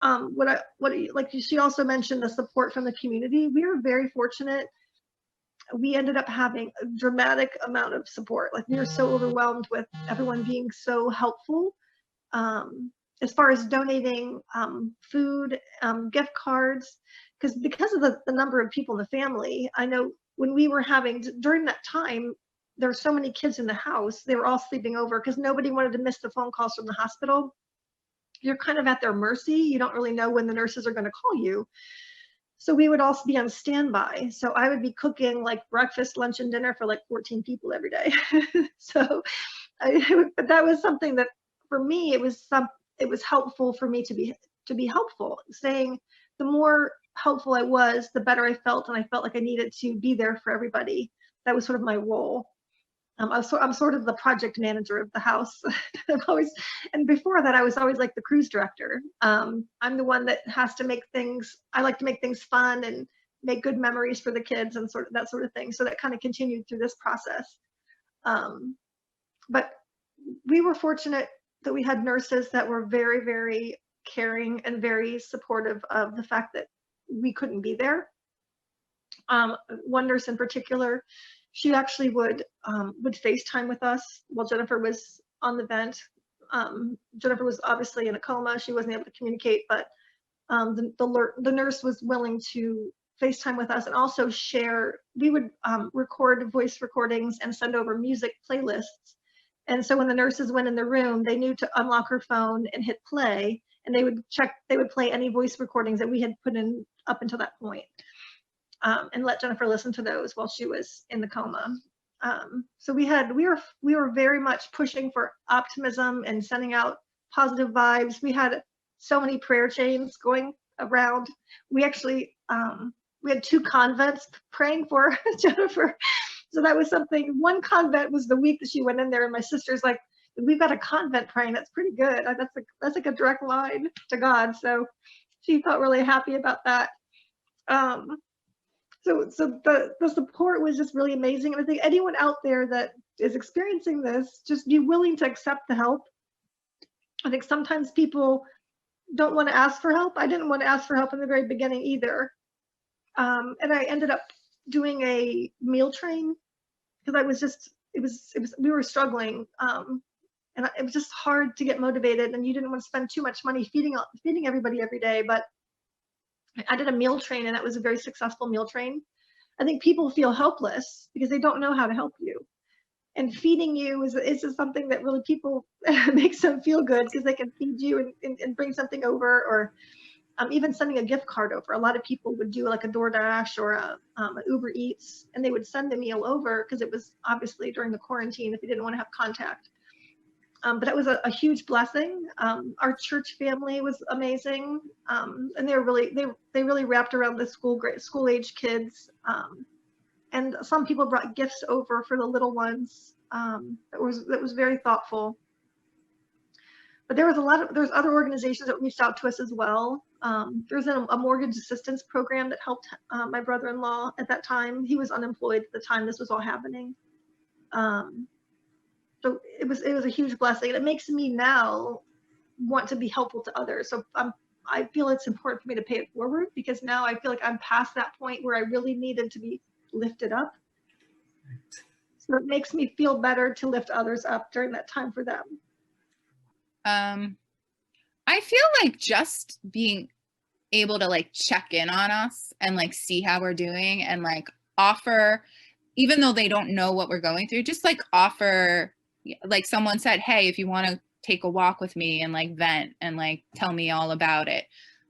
She also mentioned the support from the community. We were very fortunate. We ended up having a dramatic amount of support. Like, we were so overwhelmed with everyone being so helpful, as far as donating food, gift cards, because of the number of people in the family. I know when we were during that time, there were so many kids in the house, they were all sleeping over because nobody wanted to miss the phone calls from the hospital. You're kind of at their mercy. You don't really know when the nurses are going to call you. So we would also be on standby. So I would be cooking like breakfast, lunch, and dinner for like 14 people every day. So but that was something that for me, it was helpful for me to be helpful. Saying the more helpful I was, the better I felt, and I felt like I needed to be there for everybody. That was sort of my role. I'm sort of the project manager of the house. And before that, I was always like the cruise director. I'm the one that has to make things. I like to make things fun and make good memories for the kids and that sort of thing. So that kind of continued through this process. But we were fortunate that we had nurses that were very, very caring and very supportive of the fact that we couldn't be there. One nurse in particular, she actually would FaceTime with us while Jennifer was on the vent. Jennifer was obviously in a coma. She wasn't able to communicate, but the nurse was willing to FaceTime with us and also share. We would record voice recordings and send over music playlists. And so when the nurses went in the room, they knew to unlock her phone and hit play, and they would play any voice recordings that we had put in up until that point. And let Jennifer listen to those while she was in the coma. So we were very much pushing for optimism and sending out positive vibes. We had so many prayer chains going around. We actually we had 2 convents praying for Jennifer. So that was something. One convent was the week that she went in there, and my sister's like, "We've got a convent praying. That's pretty good. That's like a direct line to God." So she felt really happy about that. So the support was just really amazing. And I think anyone out there that is experiencing this, just be willing to accept the help. I think sometimes people don't want to ask for help. I didn't want to ask for help in the very beginning either. And I ended up doing a meal train because we were struggling. And it was just hard to get motivated, and you didn't want to spend too much money feeding everybody every day. But I did a meal train, and that was a very successful meal train. I think people feel helpless because they don't know how to help you. And feeding you is just something that really people makes them feel good because they can feed you and bring something over, or even sending a gift card over. A lot of people would do like a DoorDash or a Uber Eats, and they would send the meal over because it was obviously during the quarantine if you didn't want to have contact. But that was a huge blessing. Our church family was amazing, and they really wrapped around the school age kids. And some people brought gifts over for the little ones. That was very thoughtful. But there's other organizations that reached out to us as well. There's a mortgage assistance program that helped my brother-in-law at that time. He was unemployed at the time this was all happening. So it was a huge blessing. And it makes me now want to be helpful to others. So I feel it's important for me to pay it forward because now I feel like I'm past that point where I really needed to be lifted up. So it makes me feel better to lift others up during that time for them. I feel like just being able to like check in on us and like see how we're doing and like offer, even though they don't know what we're going through, just like offer, like someone said, hey, if you want to take a walk with me and like vent and like tell me all about it,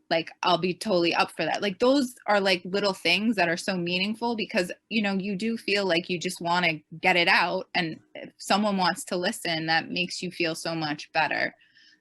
like I'll be totally up for that. Like those are like little things that are so meaningful because, you know, you do feel like you just want to get it out. And if someone wants to listen, that makes you feel so much better.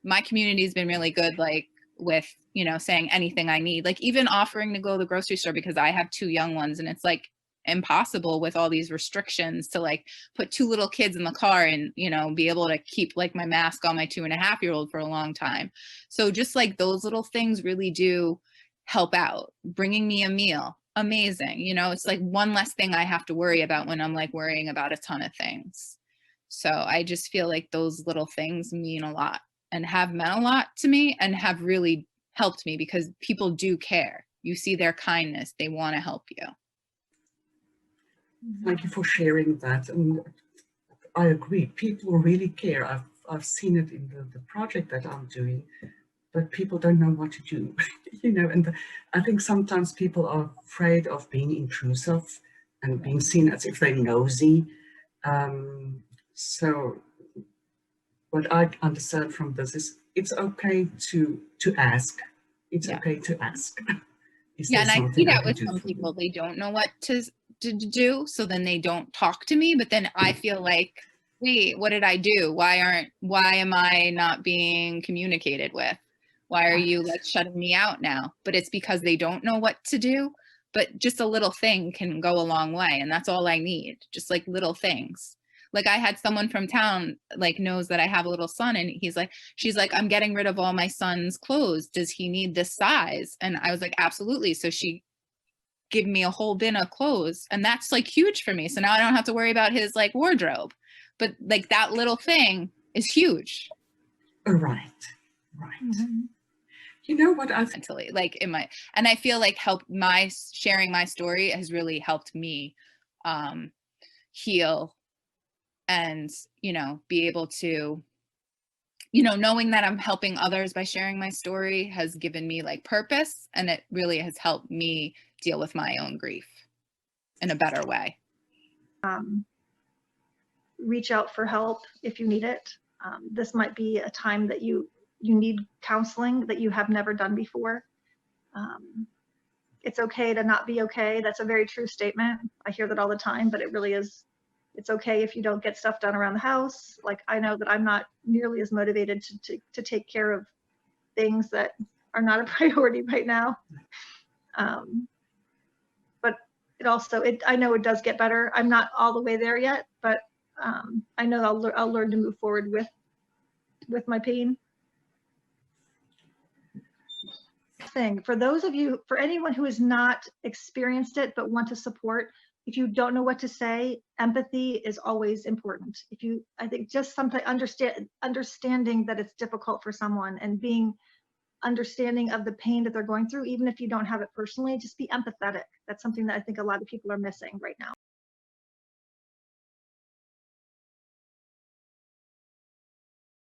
My community has been really good, like with, you know, saying anything I need, like even offering to go to the grocery store because I have 2 young ones and it's like impossible with all these restrictions to like put 2 little kids in the car and, you know, be able to keep like my mask on my 2.5-year-old for a long time. So just like those little things really do help out. Bringing me a meal, amazing. You know, it's like one less thing I have to worry about when I'm like worrying about a ton of things. So I just feel like those little things mean a lot and have meant a lot to me and have really helped me, because people do care. You see their kindness, they want to help you. Thank you for sharing that. And I agree, people really care. I've seen it in the project that I'm doing, but people don't know what to do, you know, and I think sometimes people are afraid of being intrusive and being seen as if they're nosy. So what I understand from this is it's okay to ask. It's okay to ask. Is Yeah, there and I see something I that can with do some for you? people. They don't know what to do, so then they don't talk to me. But then I feel like, wait, what did I do? Why am I not being communicated with? Why are you like shutting me out now? But it's because they don't know what to do. But just a little thing can go a long way, and that's all I need. Just like little things. Like I had someone from town like knows that I have a little son, and she's like, I'm getting rid of all my son's clothes. Does he need this size? And I was like, absolutely. So she gave me a whole bin of clothes, and that's like huge for me. So now I don't have to worry about his like wardrobe, but like that little thing is huge. Right. Mm-hmm. You know what I Mentally, like and I feel like sharing my story has really helped me heal, and be able to, knowing that I'm helping others by sharing my story has given me like purpose, and it really has helped me deal with my own grief in a better way. Reach out for help if you need it. This might be a time that you need counseling that you have never done before. It's okay to not be okay. That's a very true statement. I hear that all the time, but it really is. It's okay if you don't get stuff done around the house. Like I know that I'm not nearly as motivated to take care of things that are not a priority right now. But I know it does get better. I'm not all the way there yet, but I know I'll learn to move forward with my pain. For anyone who has not experienced it but want to support, if you don't know what to say, empathy is always important. I think just sometimes understanding that it's difficult for someone and being understanding of the pain that they're going through, even if you don't have it personally, just be empathetic. That's something that I think a lot of people are missing right now.